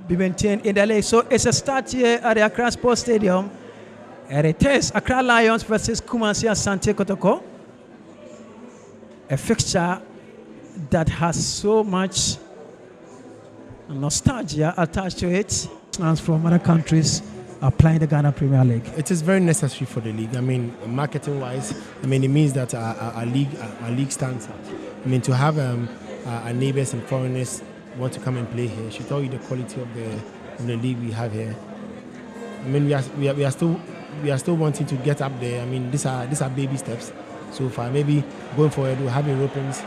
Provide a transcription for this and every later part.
be maintained in the league. So it's a start here at the Accra Sports Stadium. And it is Accra Lions versus Kumasi Asante Kotoko. A fixture that has so much nostalgia attached to it. Fans from other countries are playing the Ghana Premier League. It is very necessary for the league. I mean, marketing-wise, I mean, it means that our league stands out. I mean, to have our neighbors and foreigners want to come and play here should tell you the quality of the league we have here. I mean, we are still wanting to get up there. I mean, these are baby steps so far. Maybe going forward, we'll have Europeans.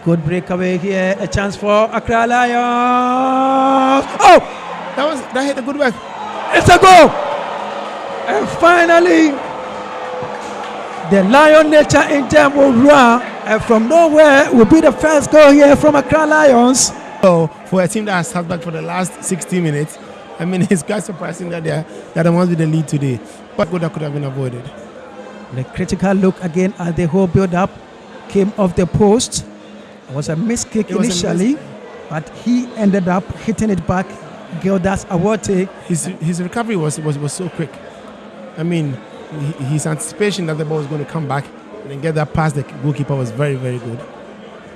Good breakaway here. A chance for Accra Lions. Oh! That hit a good work. It's a goal! And finally, the Lion nature in them will run. And from nowhere will be the first goal here from Accra Lions. So for a team that has sat back for the last 60 minutes, I mean, it's quite surprising that they must be the lead today. But good that could have been avoided. The critical look again at the whole build-up came off the post. It was a missed kick initially, but he ended up hitting it back. Gildas Awate. His recovery was so quick. I mean, his anticipation that the ball was going to come back and then get that past the goalkeeper was very, very good.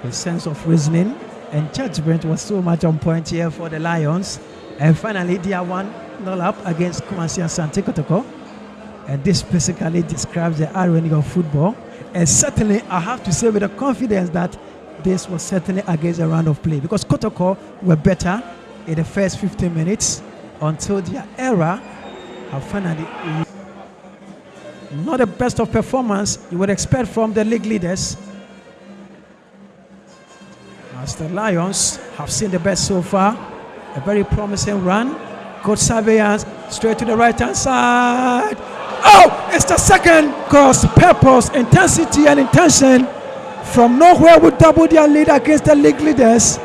His sense of reasoning and judgment was so much on point here for the Lions. And finally, they are 1-0 up against Kumasi Asante Kotoko. And this basically describes the irony of football. And certainly, I have to say with the confidence that this was certainly against a round of play, because Kotoko were better in the first 15 minutes until their era have finally not the best of performance you would expect from the league leaders. As the Lions have seen the best so far, a very promising run. Good surveillance straight to the right hand side. Oh, it's the second. Cause, purpose, intensity and intention from nowhere would double their lead against the league leaders.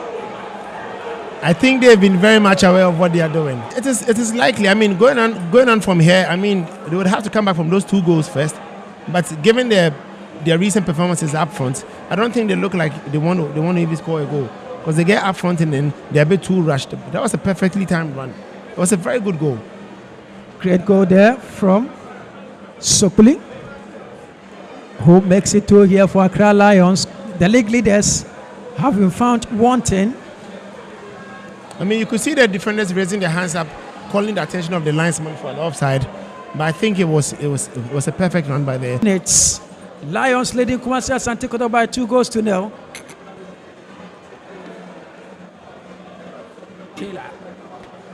I think they've been very much aware of what they are doing. It is likely. I mean, going on from here, I mean, they would have to come back from those 2 goals first. But given their recent performances up front, I don't think they look like they want to even score a goal, because they get up front and then they're a bit too rushed. That was a perfectly timed run. It was a very good goal. Great goal there from Sokuli, who makes it 2 here for Accra Lions. The league leaders have been found wanting. I mean, you could see the defenders raising their hands up, calling the attention of the linesman for an offside. But I think it was a perfect run by the. It's Lions leading Kumasi Asante Kotoko by 2-0.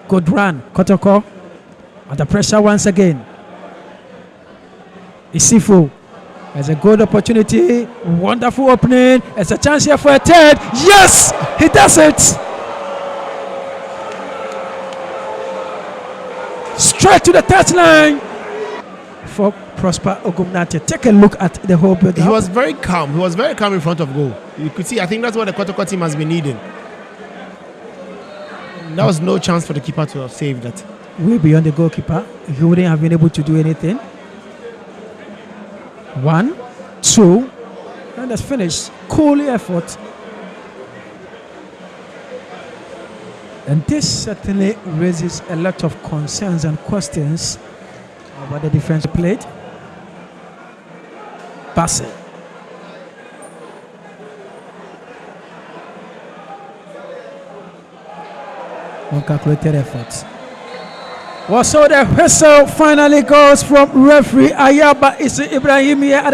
Good run, Kotoko. Under pressure once again. Isifu has a good opportunity. Wonderful opening. It's a chance here for a third. Yes, he does it. Straight to the touchline for Prosper Ogumnate. Take a look at the whole build. He was very calm. He was very calm in front of goal. You could see, I think that's what the Kotoko team has been needing. There was no chance for the keeper to have saved that. Way beyond the goalkeeper. He wouldn't have been able to do anything. 1, 2, and that's finished. Cool effort. And this certainly raises a lot of concerns and questions about the defense played. Passing. Uncalculated efforts. Well, so the whistle finally goes from referee Ayaba Ibrahim here.